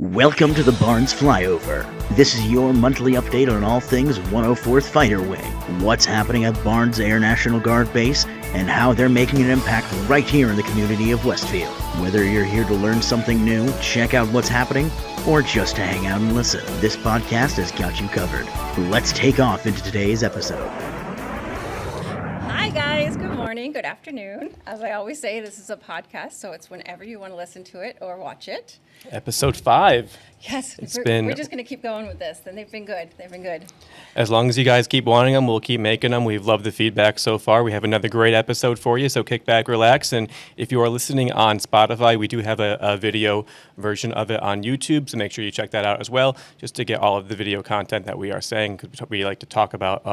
Welcome to the Barnes Flyover. This is your monthly update on all things 104th Fighter Wing, what's happening at Barnes Air National Guard Base, and how they're making an impact right here in the community of Westfield. Whether you're here to learn something new, check out what's happening, or just to hang out and listen, this podcast has got you covered. Let's take off into today's episode. Hi guys, good morning, good afternoon. As I always say, this is a podcast, so it's whenever you want to listen to it or watch it. Episode 5. Yes, we're just going to keep going with this. And they've been good. As long as you guys keep wanting them, we'll keep making them. We've loved the feedback so far. We have another great episode for you, so kick back, relax. And if you are listening on Spotify, we do have a video version of it on YouTube, so make sure you check that out as well, just to get all of the video content that we are saying, because we like to talk about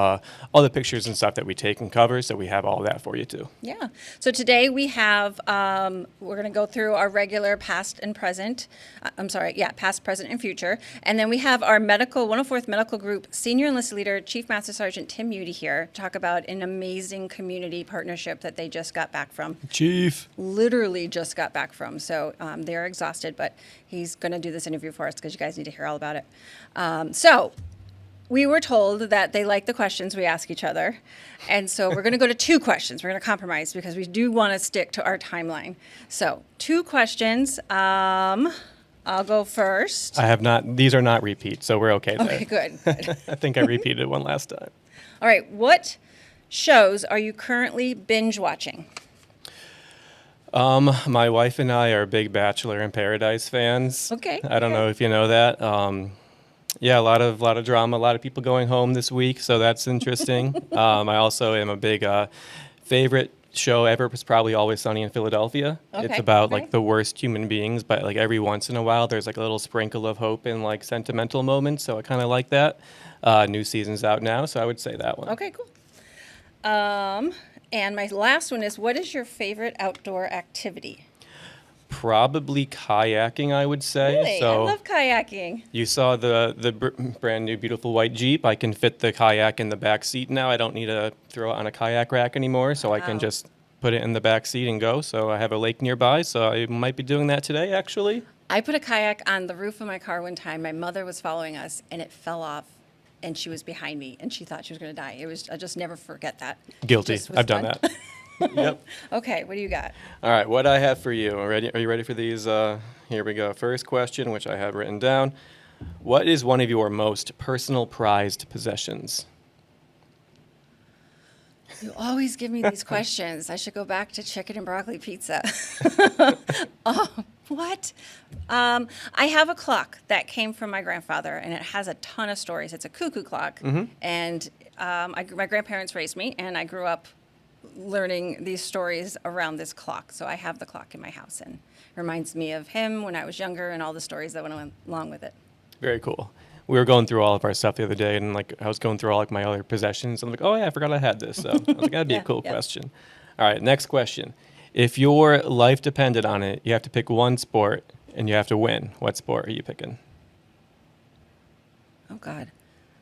all the pictures and stuff that we take and cover, so we have all of that for you too. Yeah. So today we have, we're going to go through our regular past and present. Past, present, and future. And then we have our 104th Medical Group Senior Enlisted Leader, Chief Master Sergeant Tim Mutti here to talk about an amazing community partnership that they just got back from. Chief. Literally just got back from. So they're exhausted, but he's going to do this interview for us because you guys need to hear all about it. So we were told that they like the questions we ask each other. And so we're going to go to 2 questions. We're going to compromise because we do want to stick to our timeline. So 2 questions. I'll go first. These are not repeats, so we're okay there. Okay, good. I think I repeated one last time. All right, what shows are you currently binge watching? My wife and I are big Bachelor in Paradise fans. Okay. I don't know if you know that. Yeah, a lot of drama, a lot of people going home this week, so that's interesting. I also am a big favorite show ever was probably Always Sunny in Philadelphia. Okay. It's about like the worst human beings, but like every once in a while there's like a little sprinkle of hope and like sentimental moments, so I kind of like that. New season's out now, so I would say that one. Okay, cool. And my last one is, what is your favorite outdoor activity? Probably kayaking, I would say. Really? So I love kayaking. you saw the brand new beautiful white Jeep. I can fit the kayak in the back seat now. I don't need to throw it on a kayak rack anymore, so I can just put it in the back seat and go. So I have a lake nearby, so I might be doing that today, actually. I put a kayak on the roof of my car one time. My mother was following us, and it fell off, and she was behind me, and she thought she was going to die. I just never forget that. Guilty. I've done that. Yep. Okay, what do you got? All right, what I have for you. Are you ready for these? Here we go. First question, which I have written down. What is one of your most personal prized possessions? You always give me these questions. I should go back to chicken and broccoli pizza. What? I have a clock that came from my grandfather, and it has a ton of stories. It's a cuckoo clock, and my grandparents raised me, and I grew up learning these stories around this clock. So I have the clock in my house, and it reminds me of him when I was younger and all the stories that went along with it. Very cool. We were going through all of our stuff the other day, and like I was going through all like my other possessions. I'm like, oh yeah, I forgot I had this. So I was like, that'd be a cool question. All right, next question. If your life depended on it, you have to pick one sport and you have to win. What sport are you picking? Oh God,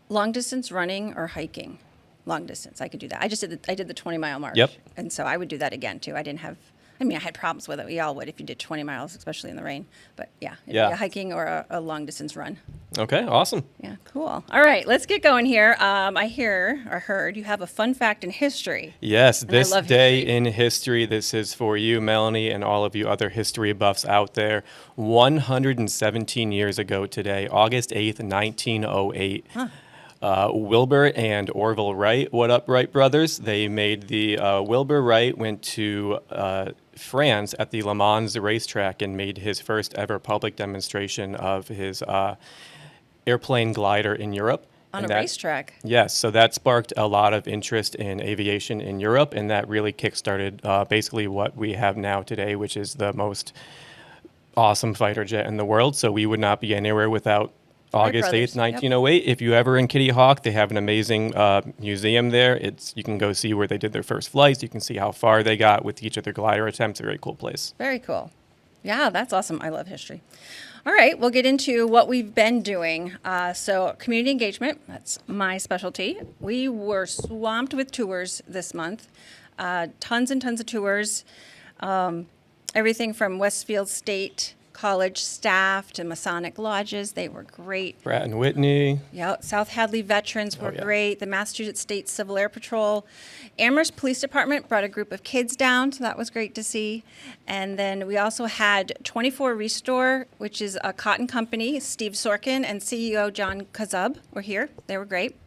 long distance running or hiking? Long distance, I could do that. I did the 20-mile march. Yep. And so I would do that again too. I had problems with it. We all would if you did 20 miles, especially in the rain. But yeah, it'd be a hiking or a long distance run. Okay, awesome. Yeah, cool. All right, let's get going here. I heard you have a fun fact in history. Yes, And this I love day history. in history, this is for you, Melanie, and all of you other history buffs out there. 117 years ago today, August 8th, 1908. Wilbur and Orville Wright, what up, Wright brothers? They made Wilbur Wright went to France at the Le Mans racetrack and made his first ever public demonstration of his airplane glider in Europe. On a racetrack? Yes, so that sparked a lot of interest in aviation in Europe, and that really kickstarted basically what we have now today, which is the most awesome fighter jet in the world. So we would not be anywhere without August 8th, 1908. If you ever in Kitty Hawk, they have an amazing museum there. You can go see where they did their first flights. You can see how far they got with each of their glider attempts. A very cool place. Very cool. Yeah, that's awesome. I love history. All right, we'll get into what we've been doing. So community engagement, that's my specialty. We were swamped with tours this month. Tons and tons of tours. Everything from Westfield State college staff to Masonic lodges. They were great. Pratt and Whitney. Yeah, South Hadley veterans were great. The Massachusetts State Civil Air Patrol. Amherst Police Department brought a group of kids down, so that was great to see. And then we also had 24 Restore, which is a cotton company. Steve Sorkin and CEO John Kazub were here. They were great.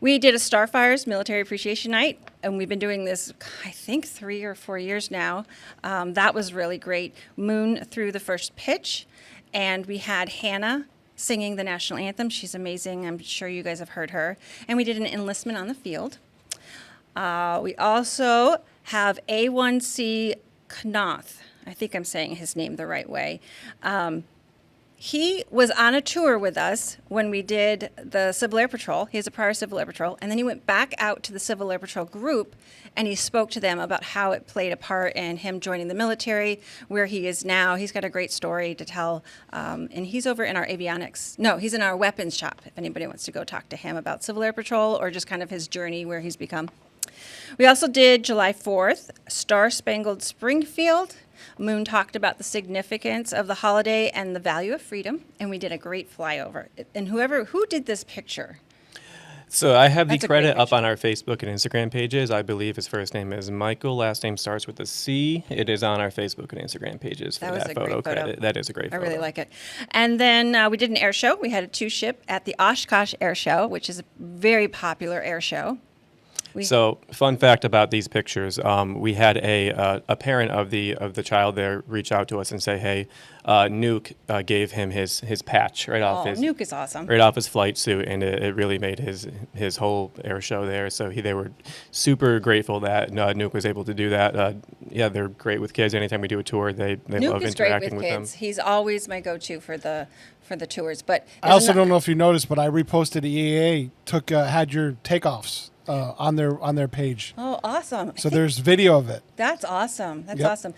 We did a Starfires Military Appreciation Night, and we've been doing this, I think, 3 or 4 years now. That was really great. Moon threw the first pitch, and we had Hannah singing the national anthem. She's amazing. I'm sure you guys have heard her. And we did an enlistment on the field. We also have A1C Knoth. I think I'm saying his name the right way. He was on a tour with us when we did the Civil Air Patrol. He has a prior Civil Air Patrol. And then he went back out to the Civil Air Patrol group and he spoke to them about how it played a part in him joining the military, where he is now. He's got a great story to tell. And he's over in our avionics. No, he's in our weapons shop if anybody wants to go talk to him about Civil Air Patrol or just kind of his journey where he's become. We also did July 4th, Star Spangled Springfield. Moon talked about the significance of the holiday and the value of freedom, and we did a great flyover. And who did this picture? So I have the That's a great credit up picture. on our Facebook and Instagram pages. I believe his first name is Michael, last name starts with a C. It is on our Facebook and Instagram pages for That was that a great photo photo. credit. That is a great I photo. really like it. And then we did an air show. We had a two-ship at the Oshkosh Air Show, which is a very popular air show. So, fun fact about these pictures: we had a parent of the child there reach out to us and say, "Hey, Nuke gave him his patch right off his Nuke is awesome. right off his flight suit, and it really made his whole air show there. So they were super grateful that Nuke was able to do that. Yeah, they're great with kids. Anytime we do a tour, they Nuke love is great interacting with with kids. them. He's always my go-to for the tours. But I also don't know if you noticed, but I reposted EAA had your takeoffs on their page. Oh, awesome! So there's video of it. That's awesome. That's Yep. awesome.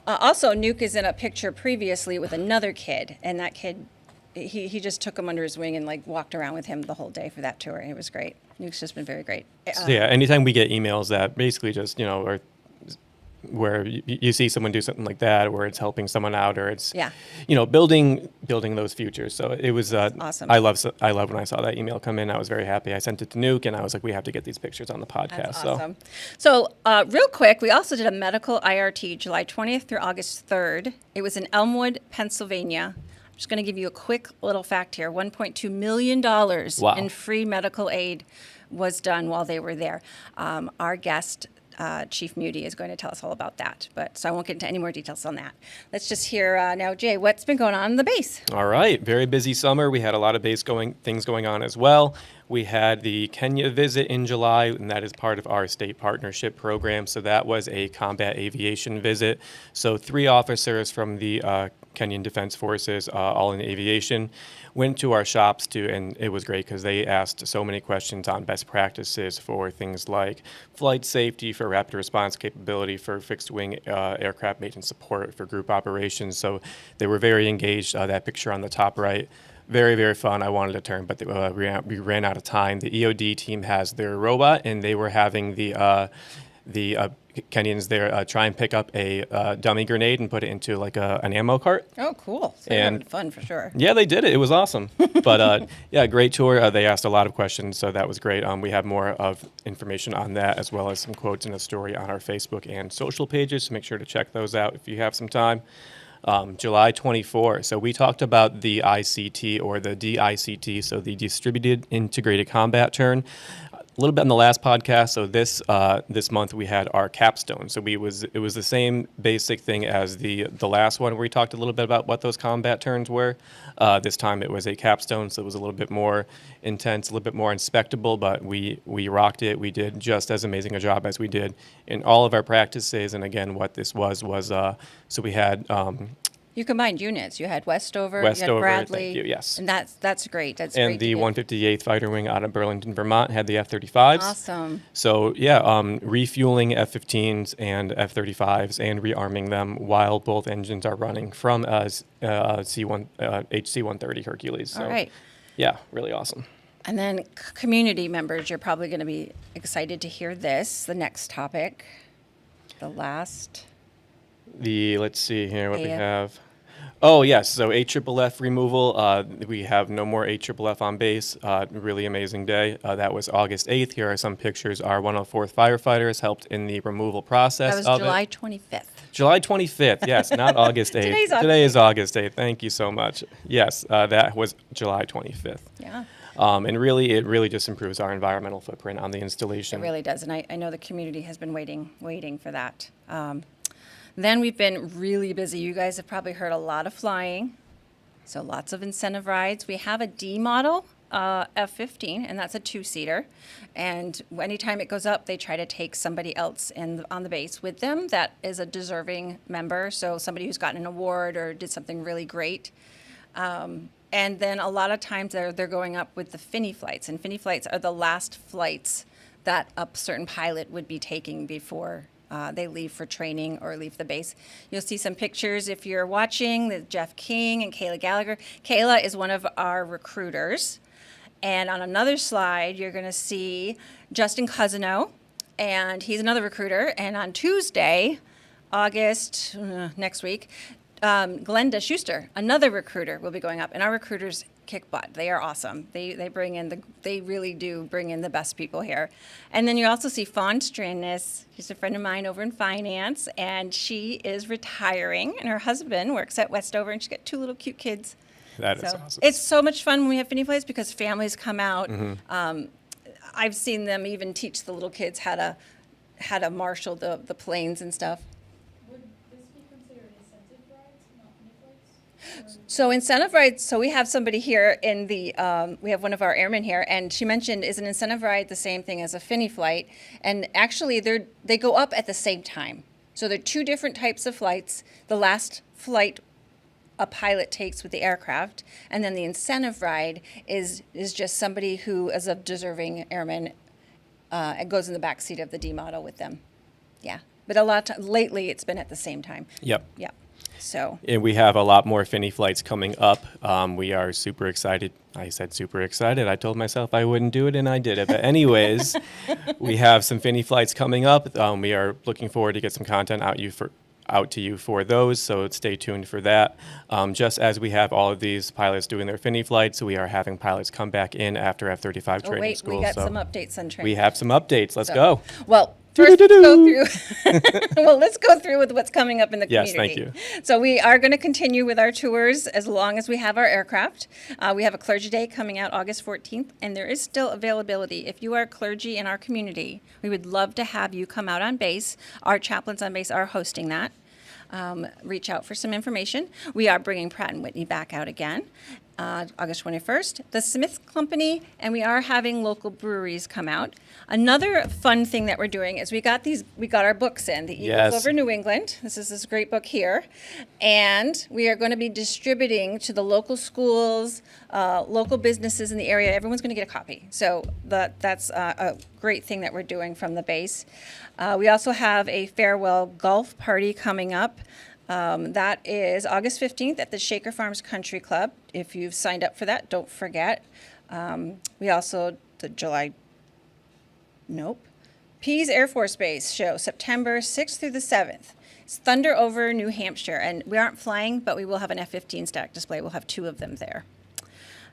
Also, Nuke is in a picture previously with another kid, and that kid, he just took him under his wing and like walked around with him the whole day for that tour, and it was great. Nuke's just been very great. So, yeah, anytime we get emails that basically just are where you see someone do something like that, or it's helping someone out, or it's building those futures. So it was awesome. I love when I saw that email come in. I was very happy. I sent it to Nuke, and I was like, we have to get these pictures on the podcast. That's awesome. So real quick, we also did a medical IRT July 20th through August 3rd. It was in Elwood, Pennsylvania. I'm just going to give you a quick little fact here. $1.2 million Wow. in free medical aid was done while they were there. Our guest, Chief Mutti, is going to tell us all about that. So I won't get into any more details on that. Let's just hear now, Jay, what's been going on in the base? All right, very busy summer. We had a lot of things going on as well. We had the Kenya visit in July, and that is part of our state partnership program. So that was a combat aviation visit. So 3 officers from the Kenyan Defense Forces, all in aviation, went to our shops and it was great because they asked so many questions on best practices for things like flight safety, for rapid response capability, for fixed wing aircraft maintenance support, for group operations. So they were very engaged. That picture on the top right, very, very fun. I wanted to turn, but we ran out of time. The EOD team has their robot, and they were having the Kenyans there try and pick up a dummy grenade and put it into like an ammo cart. Oh, cool. So they're having fun for sure. Yeah, they did it. It was awesome. But yeah, great tour. They asked a lot of questions, so that was great. We have more of information on that, as well as some quotes and a story on our Facebook and social pages, so make sure to check those out if you have some time. July 24. So we talked about the ICT, or the DICT, so the Distributed Integrated Combat Turn, a little bit on the last podcast. So this month we had our capstone. So it was the same basic thing as the last one, where we talked a little bit about what those combat turns were. This time it was a capstone, so it was a little bit more intense, a little bit more inspectable, but we rocked it. We did just as amazing a job as we did in all of our practices. And again, what this was so we had You combined units. You had Westover, you had Westover, Bradley. thank you, yes. And that's great. That's and great the to get. 158th Fighter Wing out of Burlington, Vermont had the F-35s. Awesome. So yeah, refueling F-15s and F-35s and rearming them while both engines are running from HC-130 Hercules. So, All right. Yeah, really awesome. And then community members, you're probably going to be excited to hear this, the next topic, the last. Let's see here what we AF. have. Oh, yes. So AFFF removal. We have no more AFFF on base. Really amazing day. That was August 8th. Here are some pictures. Our 104th firefighters helped in the removal process That was of July it. 25th. July 25th. Yes, not August 8th. Today's August Today is August 8th. Thank you so much. Yes, that was July 25th. Yeah. And really, it really just improves our environmental footprint on the It installation. really does, and I know the community has been waiting for that. Then we've been really busy. You guys have probably heard a lot of flying, so lots of incentive rides. We have a D model F-15, and that's a two-seater. And anytime it goes up, they try to take somebody else on the base with them that is a deserving member, so somebody who's gotten an award or did something really great. And then a lot of times they're going up with the Finney flights, and Finney flights are the last flights that a certain pilot would be taking before they leave for training or leave the base. You'll see some pictures if you're watching, with Jeff King and Kayla Gallagher. Kayla is one of our recruiters. And on another slide, you're going to see Justin Casineau, and he's another recruiter. And on Tuesday, August, next week, Glenda Schuster, another recruiter, will be going up. And our recruiters kick butt. They are awesome. They really do bring in the best people here. And then you also see Fawn Strandness. She's a friend of mine over in finance, and she is retiring, and her husband works at Westover, and she's got 2 little cute kids. That is So awesome. it's so much fun when we have Finney flights because families come out. Mm-hmm. I've seen them even teach the little kids how to marshal the planes and stuff. Would this be considered incentive rides, not Finney flights? So incentive rides, so we have somebody here in the, we have one of our airmen here, and she mentioned, is an incentive ride the same thing as a Finney flight? And actually, they go up at the same time. So they're 2 different types of flights. The last flight a pilot takes with the aircraft, and then the incentive ride is just somebody who is a deserving airman and goes in the back seat of the D model with them. Yeah, but a lot of lately it's been at the same time. Yep. Yeah, so And we have a lot more Finney flights coming up. We are super excited. I said super excited. I told myself I wouldn't do it, and I did it. But anyways, we have some Finney flights coming up. We are looking forward to get some content out to you for those, so stay tuned for that. Just as we have all of these pilots doing their Finney flights, we are having pilots come back in after F-35 training wait, school. we got so some updates on training. we have some updates. Let's So- go. Well, first let's go through. Well, let's go through with what's coming up in the Yes, community. thank you. So we are going to continue with our tours as long as we have our aircraft. We have a clergy day coming out August 14th, and there is still availability. If you are clergy in our community, we would love to have you come out on base. Our chaplains on base are hosting that. Reach out for some information. We are bringing Pratt & Whitney back out again, August 21st. The Smith Company, and we are having local breweries come out. Another fun thing that we're doing is we got our books in, the Eagles Yes. Over New England. This is this great book here. And we are going to be distributing to the local schools, local businesses in the area. Everyone's going to get a copy. So that's a great thing that we're doing from the base. We also have a farewell golf party coming up. That is August 15th at the Shaker Farms Country Club. If you've signed up for that, don't forget. We also, Pease Air Force Base show, September 6th through the 7th. It's Thunder over New Hampshire, and we aren't flying, but we will have an F-15 stack display. We'll have 2 of them there.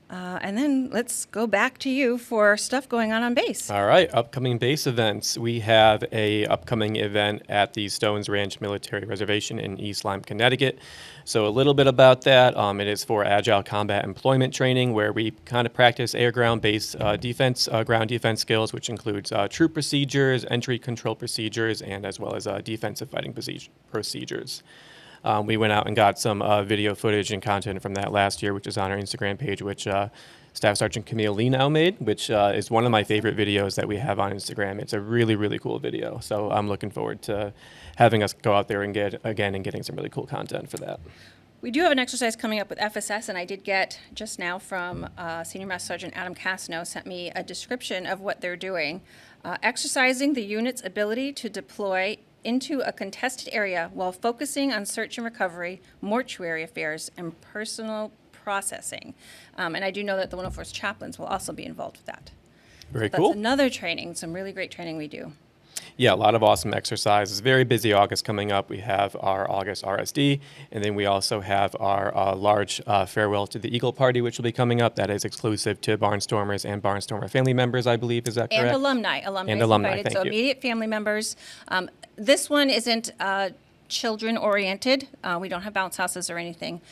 And then let's go back to you for stuff going on base. All right, upcoming base events. We have a upcoming event at the Stones Ranch Military Reservation in East Lyme, Connecticut. So a little bit about that. It is for Agile Combat Employment Training, where we kind of practice air-ground base defense, ground defense skills, which includes troop procedures, entry control procedures, and as well as defensive fighting procedures. We went out and got some video footage and content from that last year, which is on our Instagram page, which Staff Sergeant Camille Lee now made, which is one of my favorite videos that we have on Instagram. It's a really, really cool video. So I'm looking forward to having us go out there and getting some really cool content for that. We do have an exercise coming up with FSS, and I did get just now from Senior Master Sergeant Adam Casineau sent me a description of what they're doing. Exercising the unit's ability to deploy into a contested area while focusing on search and recovery, mortuary affairs, and personal processing. And I do know that the 104th chaplains will also be involved with that. Very That's cool. another training, some really great training we do. Yeah, a lot of awesome exercises. Very busy August coming up. We have our August RSD, and then we also have our large farewell to the Eagle Party, which will be coming up. That is exclusive to Barnstormers and Barnstormer family members, I believe. Is that correct? And alumni. Alumni And is alumni, invited, thank so you. immediate family members. This one isn't children-oriented. We don't have bounce houses or anything.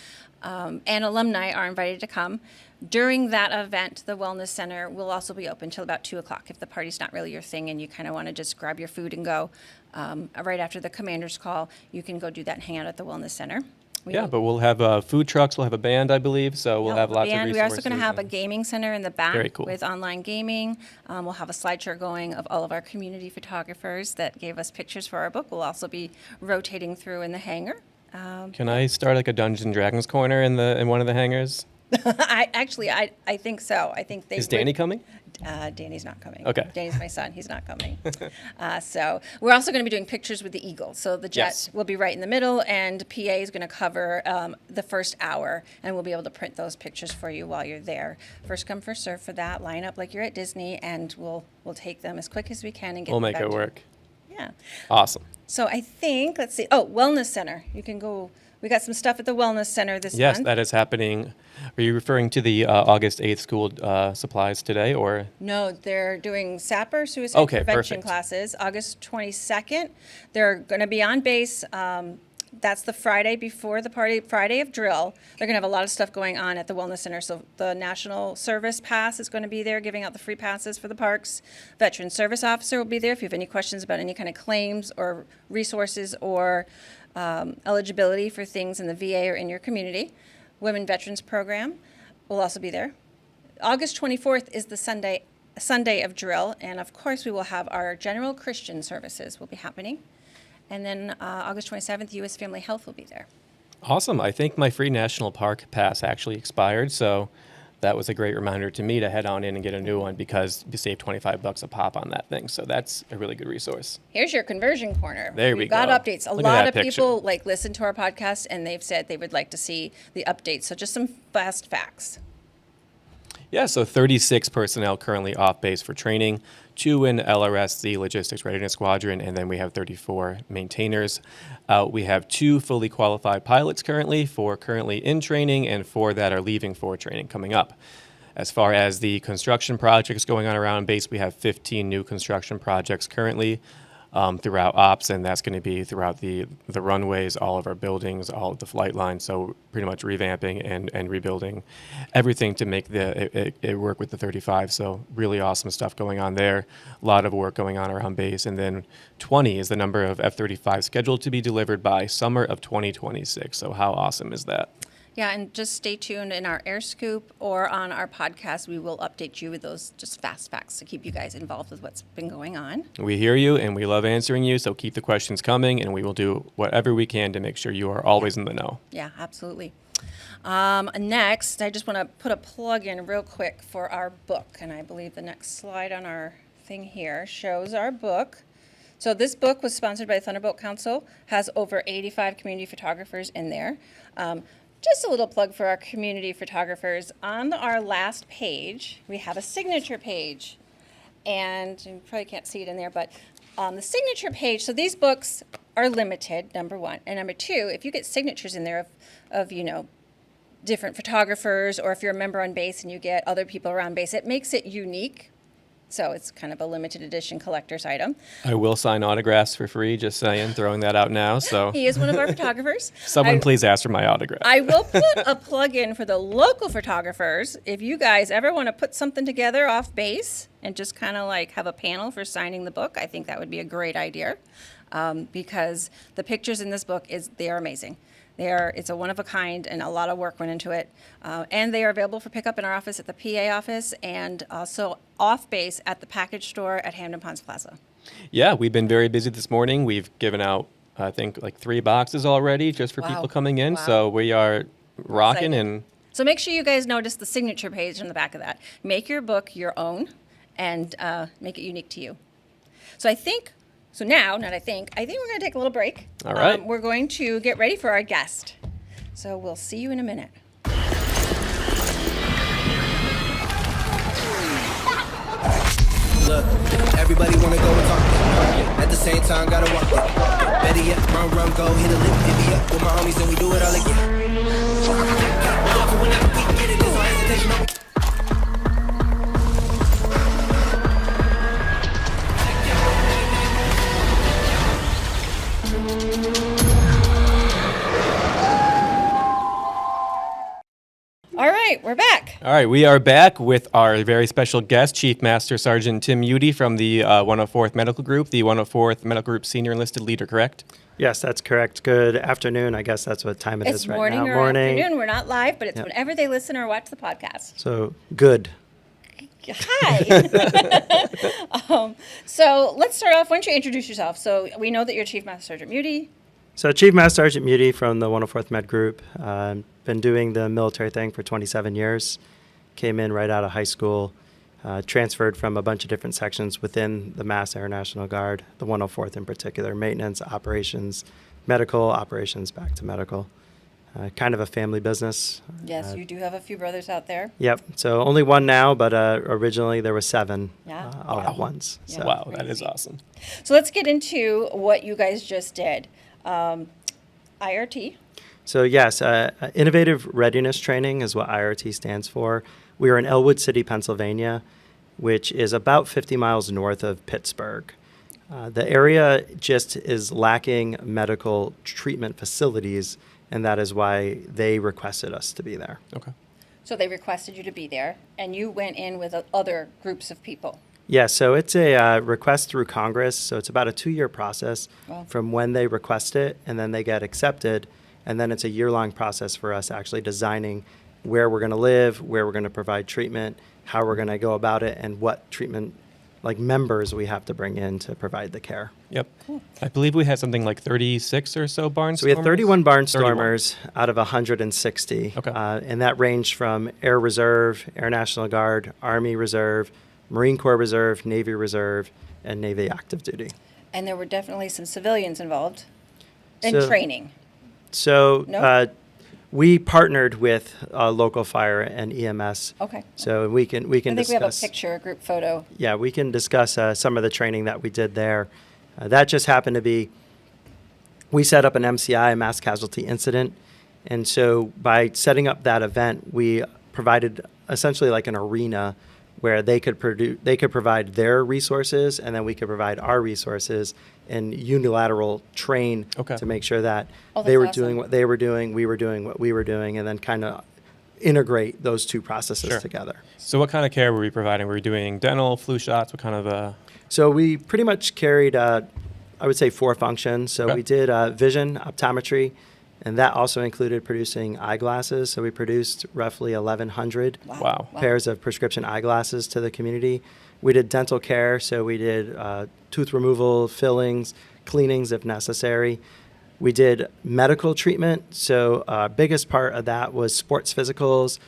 And alumni are invited to come. During that event, the Wellness Center will also be open till about 2 o'clock. If the party's not really your thing and you kind of want to just grab your food and go, right after the commander's call, you can go do that and hang out at the Wellness Center. Yeah, but we'll have food trucks. We'll have a band, I believe. So we'll have lots of resources. We're also going to have a gaming center in the back Very cool. with online gaming. We'll have a slideshow going of all of our community photographers that gave us pictures for our book. We'll also be rotating through in the hangar. Can I start like a Dungeons and Dragons corner in one of the hangars? I think so. I think they Is Danny coming? Danny's not coming. Okay. Danny's my son. He's not coming. So we're also going to be doing pictures with the Eagle. So the jet Yes. will be right in the middle, and PA is going to cover the first hour, and we'll be able to print those pictures for you while you're there. First come, first serve for that. Line up like you're at Disney, and we'll take them as quick as we can and get We'll them make back it to- work. Yeah. Awesome. So I think, let's see. Oh, Wellness Center. You can go. We got some stuff at the Wellness Center this Yes, month. that is happening. Are you referring to the August 8th school supplies today, or? No, they're doing SAPR, suicide Okay, prevention perfect. classes, August 22nd. They're going to be on base. That's the Friday before the party, Friday of drill. They're going to have a lot of stuff going on at the Wellness Center. So the National Service Pass is going to be there, giving out the free passes for the parks. Veteran Service Officer will be there if you have any questions about any kind of claims or resources or eligibility for things in the VA or in your community. Women Veterans Program will also be there. August 24th is the Sunday of drill, and of course we will have our general Christian services will be happening. And then August 27th, U.S. Family Health will be there. Awesome. I think my free national park pass actually expired, so that was a great reminder to me to head on in and get a new one because you save $25 a pop on that thing. So that's a really good resource. Here's your conversion corner. There we We've got go. updates. A Look at lot that of picture. people listen to our podcast, and they've said they would like to see the updates. So just some fast facts. Yeah, so 36 personnel currently off base for training, 2 in LRS, the Logistics Readiness Squadron, and then we have 34 maintainers. We have 2 fully qualified pilots currently in training, and 4 that are leaving for training coming up. As far as the construction projects going on around base, we have 15 new construction projects currently throughout ops, and that's going to be throughout the runways, all of our buildings, all of the flight lines. So pretty much revamping and rebuilding everything to make it work with the 35. So really awesome stuff going on there. A lot of work going on around base. And then 20 is the number of F-35 scheduled to be delivered by summer of 2026. So how awesome is that? Yeah, and just stay tuned in our Air Scoop or on our podcast. We will update you with those just fast facts to keep you guys involved with what's been going on. We hear you and we love answering you, so keep the questions coming and we will do whatever we can to make sure you are always in the know. Yeah, absolutely. Next, I just want to put a plug in real quick for our book. And I believe the next slide on our thing here shows our book. So this book was sponsored by the Thunderbolt Council, has over 85 community photographers in there. Just a little plug for our community photographers. On our last page, we have a signature page. And you probably can't see it in there, but on the signature page, so these books are limited, number one. And number two, if you get signatures in there of different photographers, or if you're a member on base and you get other people around base, it makes it unique. So it's kind of a limited edition collector's item. I will sign autographs for free, just saying, throwing that out now. So He is one of our photographers. someone please ask for my autograph. I will put a plug in for the local photographers. If you guys ever want to put something together off base and just kind of have a panel for signing the book, I think that would be a great idea because the pictures in this book, they are amazing. It's a one of a kind, and a lot of work went into it. And they are available for pickup in our office at the PA office and also off base at the package store at Hamden Ponds Plaza. Yeah, we've been very busy this morning. We've given out, I think, 3 boxes already just for Wow. people coming in. Wow. So we are rocking excited. and So make sure you guys notice the signature page on the back of that. Make your book your own and make it unique to you. Now we're going to take a little break. All right. We're going to get ready for our guest. So we'll see you in a minute. Look, everybody wanna go and talk. At the same time, gotta walk it. Better yet, run, go, hit a lick, divvy up with my homies, and we do it all again. Whenever we get it, there's no hesitation, no. All right, we're back. All right, we are back with our very special guest, Chief Master Sergeant Tim Mutti from the 104th Medical Group, the 104th Medical Group Senior Enlisted Leader, correct? Yes, that's correct. Good afternoon. I guess that's what time it It's is right morning now. or afternoon. We're not live, but it's Yep. whenever they listen or watch the podcast. So good. Hi. So let's start off. Why don't you introduce yourself? So we know that you're Chief Master Sergeant Mutti. So Chief Master Sergeant Mutti from the 104th Med Group. Been doing the military thing for 27 years. Came in right out of high school. Transferred from a bunch of different sections within the Mass Air National Guard, the 104th in particular, maintenance, operations, medical, operations, back to medical. Kind of a family business. Yes, you do have a few brothers out there. Yep. So only one now, but originally there were 7 Yeah. all at once. Yeah. So. Wow, that is awesome. So let's get into what you guys just did. IRT. So yes, Innovative Readiness Training is what IRT stands for. We are in Ellwood City, Pennsylvania, which is about 50 miles north of Pittsburgh. The area just is lacking medical treatment facilities, and that is why they requested us to be there. Okay. So they requested you to be there, and you went in with other groups of people. Yeah, so it's a request through Congress, so it's about a 2-year process Wow. from when they request it, and then they get accepted, and then it's a year-long process for us actually designing where we're going to live, where we're going to provide treatment, how we're going to go about it, and what treatment, like members, we have to bring in to provide the care. Yep. I believe we had something like 36 or so barnstormers. So we had 31 31. barnstormers out of 160, Okay. And that ranged from Air Reserve, Air National Guard, Army Reserve, Marine Corps Reserve, Navy Reserve, and Navy Active Duty. And there were definitely some civilians involved in So- training. So No? we partnered with local fire and EMS. Okay. So we can I think we have a discuss. picture, a group photo. Yeah, we can discuss some of the training that we did there. That just happened to be, we set up an MCI, a mass casualty incident, and so by setting up that event, we provided essentially like an arena where they could provide their resources, and then we could provide our resources and unilateral train Okay. to make sure that Oh, they were that's doing awesome. what they were doing, we were doing what we were doing, and then kind of integrate those two processes Sure. together. So what kind of care were we providing? Were we doing dental, flu shots? What kind of So we pretty much carried, I would say, 4 functions. So Okay. we did vision, optometry, and that also included producing eyeglasses. So we produced roughly 1,100 Wow. pairs of prescription eyeglasses to the community. We did dental care, so we did tooth removal, fillings, cleanings if necessary. We did medical treatment, so biggest part of that was sports physicals,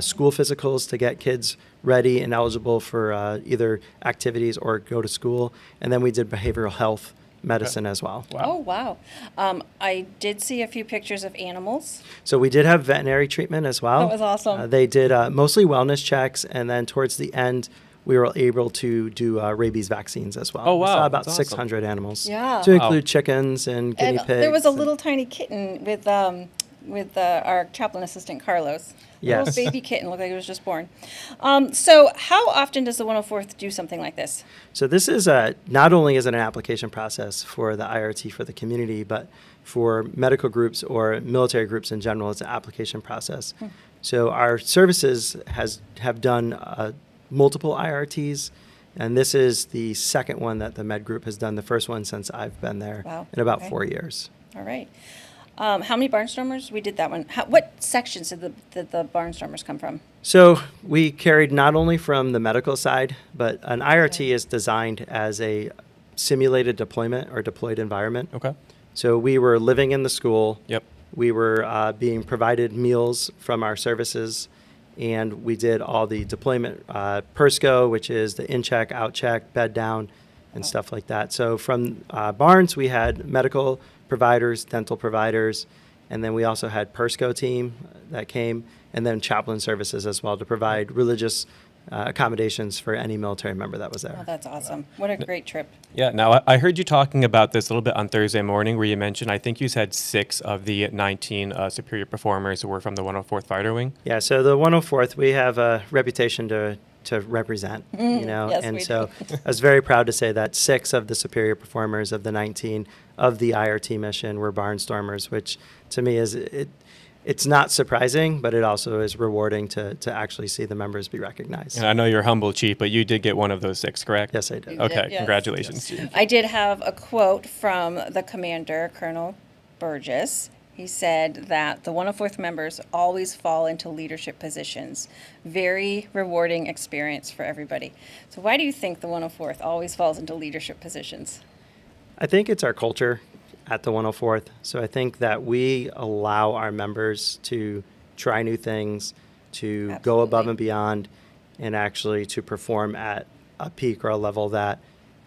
school physicals to get kids ready and eligible for either activities or go to school. And then we did behavioral health medicine as well. Oh, wow. I did see a few pictures of animals. So we did have veterinary treatment as well. That was awesome. They did mostly wellness checks, and then towards the end, we were able to do rabies vaccines as well. Oh, We wow. saw about That's awesome. 600 animals. Yeah. To Wow. include chickens and guinea And pigs. there was a and- little tiny kitten with our chaplain assistant, Carlos. A Yes. little baby kitten, looked like it was just born. So how often does the 104th do something like this? So this is not only is it an application process for the IRT for the community, but for medical groups or military groups in general, it's an application process. So our services have done multiple IRTs, and this is the second one that the Med Group has done, the first one since I've been there Wow. in about Okay. 4 years. All right. How many barnstormers? We did that one. What sections did the barnstormers come from? So we carried not only from the medical side, but an IRT is designed as a simulated deployment or deployed environment. Okay. So we were living in the school. Yep. We were being provided meals from our services, and we did all the deployment PERSCO, which is the in-check, out-check, bed down, and stuff like that. So from Barnes, we had medical providers, dental providers, and then we also had PERSCO team that came, and then chaplain services as well to provide religious accommodations for any military member that was there. Oh, that's awesome. What a great trip. Yeah, now I heard you talking about this a little bit on Thursday morning where you mentioned, I think you said 6 of the 19 superior performers were from the 104th Fighter Wing. Yeah, so the 104th, we have a reputation to represent, you know, yes, and we so do. I was very proud to say that 6 of the superior performers of the 19 of the IRT mission were Barnstormers, which to me is it's not surprising, but it also is rewarding to actually see the members be recognized. And I know you're humble, Chief, but you did get one of those 6, correct? Yes, I did. You Okay, did, yes. congratulations, Chief. I did have a quote from the commander, Colonel Burgess. He said that the 104th members always fall into leadership positions. Very rewarding experience for everybody. So why do you think the 104th always falls into leadership positions? I think it's our culture at the 104th. So I think that we allow our members to try new things, to go above Absolutely. and beyond, and actually to perform at a peak or a level that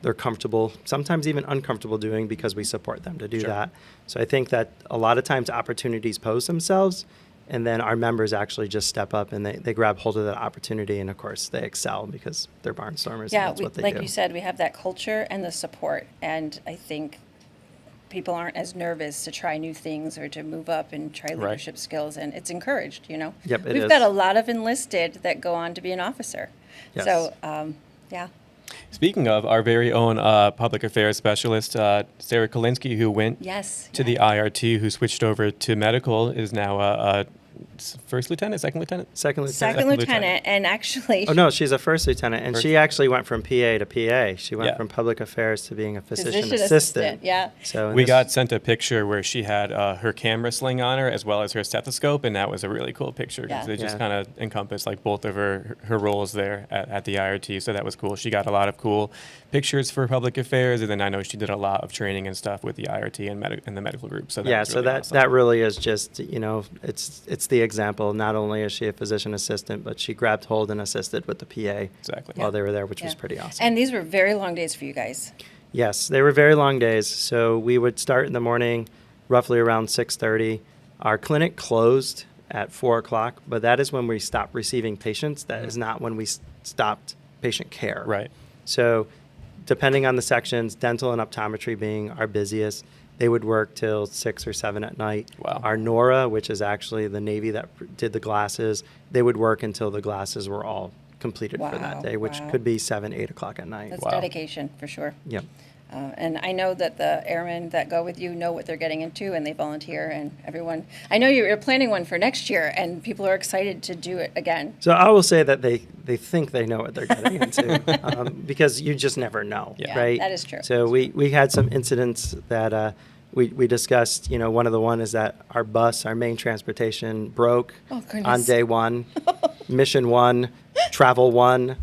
they're comfortable, sometimes even uncomfortable doing because we support them to do Sure. that. So I think that a lot of times opportunities pose themselves, and then our members actually just step up and they grab hold of that opportunity, and of course they excel because they're Barnstormers. Yeah, and that's what they like do. you said, we have that culture and the support, and I think people aren't as nervous to try new things or to move up and try Right. leadership skills, and it's encouraged, you know? Yep, it We've is. got a lot of enlisted that go on to be an officer. Yes. So, yeah. Speaking of, our very own public affairs specialist, Sarah Kolinsky, who went Yes. to the IRT, who switched over to medical, is now a first lieutenant, second lieutenant? Second lieutenant. Second Second lieutenant, lieutenant. and actually, Oh, no, she's a first lieutenant, and she actually went from PA to PA. She went Yeah. from public affairs to being a physician physician assistant. assistant, yeah. So We got sent a picture where she had her camera sling on her as well as her stethoscope, and that was a really cool picture because Yeah. it just Yeah. kind of encompassed like both of her roles there at the IRT. So that was cool. She got a lot of cool pictures for public affairs, and then I know she did a lot of training and stuff with the IRT and the medical group. So that yeah, was so really that awesome. that really is just, you know, it's the example. Not only is she a physician assistant, but she grabbed hold and assisted with the PA Exactly. while they were there, which was Yeah. pretty awesome. And these were very long days for you guys. Yes, they were very long days. So we would start in the morning, roughly around 6:30. Our clinic closed at 4 o'clock, but that is when we stopped receiving patients. That is not when we stopped patient care. Right. So depending on the sections, dental and optometry being our busiest, they would work till 6 or 7 at night. Wow. Our NORA, which is actually the Navy that did the glasses, they would work until the glasses were all completed for Wow, that day, which wow. could be 7, 8 o'clock at night. That's Wow. dedication, for sure. Yep. And I know that the airmen that go with you know what they're getting into, and they volunteer, and everyone. I know you're planning one for next year, and people are excited to do it again. So I will say that they think they know what they're getting into because you just never know, Yeah, right? that is true. So we had some incidents that we discussed. You know, one of the one is that our bus, our main transportation, broke Oh, goodness. on day 1, mission 1, travel 1.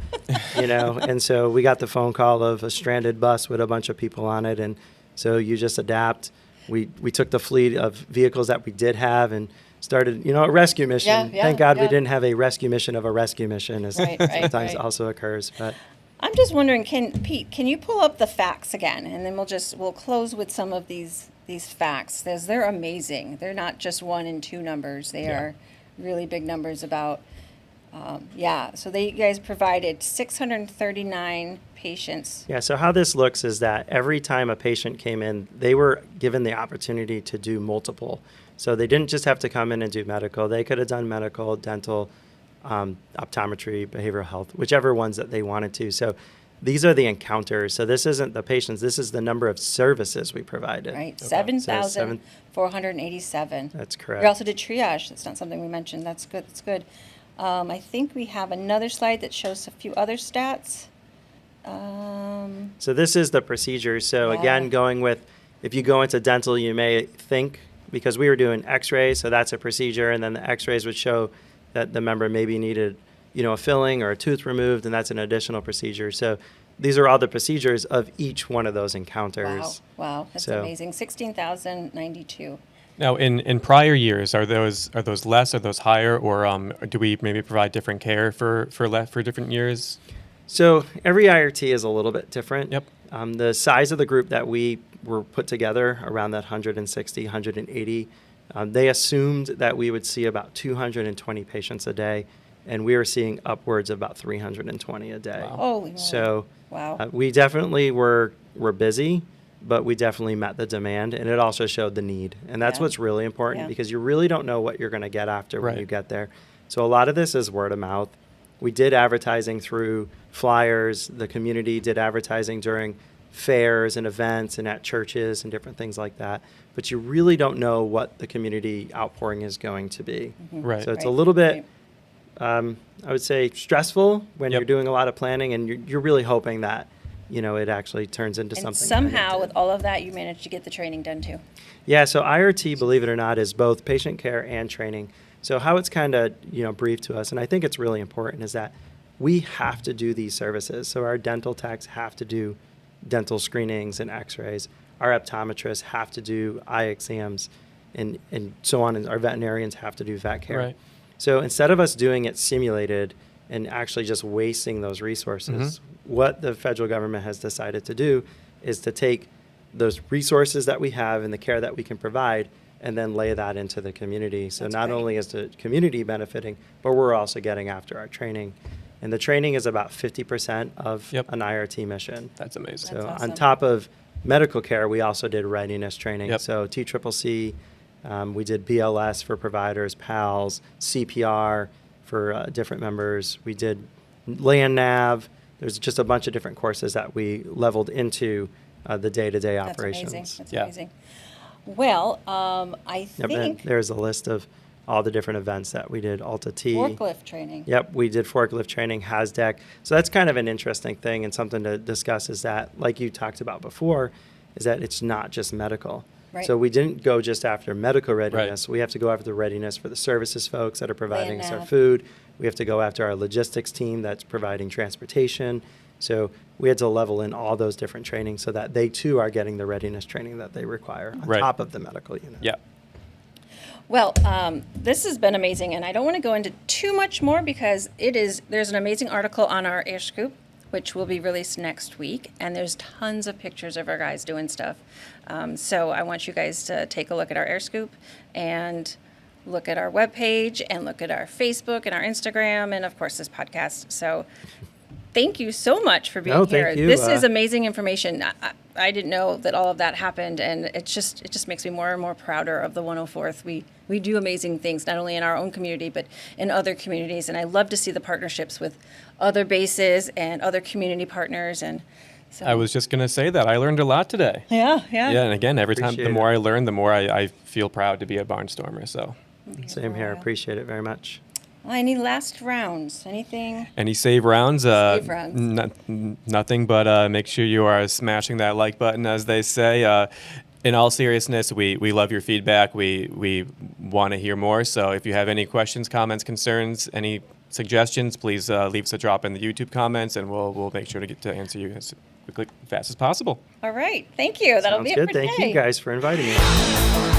You know, and so we got the phone call of a stranded bus with a bunch of people on it, and so you just adapt. We took the fleet of vehicles that we did have and started, you know, a rescue mission. Yeah, yeah, Thank God we yeah. didn't have a rescue mission of a rescue mission, as Right, sometimes right. also occurs. But I'm just wondering, Pete, can you pull up the facts again, and then we'll close with some of these facts, because they're amazing. They're not just 1 and 2 numbers. They Yeah. are really big numbers about. So you guys provided 639 patients. yeah, so how this looks is that every time a patient came in, they were given the opportunity to do multiple. So they didn't just have to come in and do medical. They could have done medical, dental, optometry, behavioral health, whichever ones that they wanted to. So these are the encounters. So this isn't the patients. This is the number of services we provided. Right, So seven- 7,487. That's correct. We also did triage. That's not something we mentioned. That's good. That's good. I think we have another slide that shows a few other stats. So this is the procedure. So Yeah. again, going with, if you go into dental, you may think, because we were doing x-rays, so that's a procedure, and then the x-rays would show that the member maybe needed, you know, a filling or a tooth removed, and that's an additional procedure. So these are all the procedures of each one of those encounters. Wow, that's So- amazing. 16,092. Now, in prior years, are those less, are those higher, or do we maybe provide different care for different years? So every IRT is a little bit different. Yep. The size of the group that we were put together, around that 160, 180, they assumed that we would see about 220 patients a day. and we were seeing upwards of about 320 a day. Holy moly. So Wow. we definitely were busy, but we definitely met the demand, and it also showed the need. And that's Yeah. what's really important Yeah. because you really don't know what you're going to get after when Right. you get there. So a lot of this is word of mouth. We did advertising through flyers. The community did advertising during fairs and events and at churches and different things like that. But you really don't know what the community outpouring is going to be. Right. So it's a Right. little bit, Right. I would say, stressful when Yep. you're doing a lot of planning and you're really hoping that, it actually turns into And something. somehow, good. with all of that, you managed to get the training done too. Yeah, so IRT, believe it or not, is both patient care and training. So how it's kind of, briefed to us, and I think it's really important, is that we have to do these services. So our dental techs have to do dental screenings and x-rays. Our optometrists have to do eye exams and so on, and our veterinarians have to do vet care. Right. So instead of us doing it simulated and actually just wasting those resources, what the federal government has decided to do is to take those resources that we have and the care that we can provide and then lay that into the community. So That's not great. only is the community benefiting, but we're also getting after our training. And the training is about 50% of Yep. an IRT mission. That's amazing. So That's awesome. on top of medical care, we also did readiness training. Yep. So TCCC, we did BLS for providers, PALS, CPR for different members. We did land nav. There's just a bunch of different courses that we leveled into the day-to-day That's operations. amazing. That's Yeah. amazing. Well, I Yep, and think there's a list of all the different events that we did. Alta T. forklift training. Yep, we did forklift training, HAZDEC. So that's kind of an interesting thing and something to discuss is that, like you talked about before, is that it's not just medical. Right. So we didn't go just after medical readiness. We have to go after the readiness for the services folks that are providing us our nav. food. We have to go after our logistics team that's providing transportation. So we had to level in all those different trainings so that they too are getting the readiness training that they require on Right. top of the medical unit. Yeah. Well, this has been amazing, and I don't want to go into too much more because there's an amazing article on our Air Scoop, which will be released next week, and there's tons of pictures of our guys doing stuff. So I want you guys to take a look at our Air Scoop and look at our webpage and look at our Facebook and our Instagram and, of course, this podcast. So thank you so much for being No, here. thank you. This is amazing information. I didn't know that all of that happened, and it just makes me more and more prouder of the 104th. We do amazing things, not only in our own community, but in other communities. And I love to see the partnerships with other bases and other community partners. And so I was just going to say that. I learned a lot today. yeah. Yeah, and again, every time, the Appreciate more it. I learn, the more I feel proud to be a Barnstormer. So, Same here. Appreciate it very much. Any last rounds? Anything? any save rounds? Save rounds. Nothing but make sure you are smashing that like button, as they say. In all seriousness, we love your feedback. We want to hear more. So if you have any questions, comments, concerns, any suggestions, please leave us a drop in the YouTube comments, and we'll make sure to get to answer you as quickly, fast as possible. All right. Thank you. That'll Sounds be it good. for Thank today. you guys for inviting me.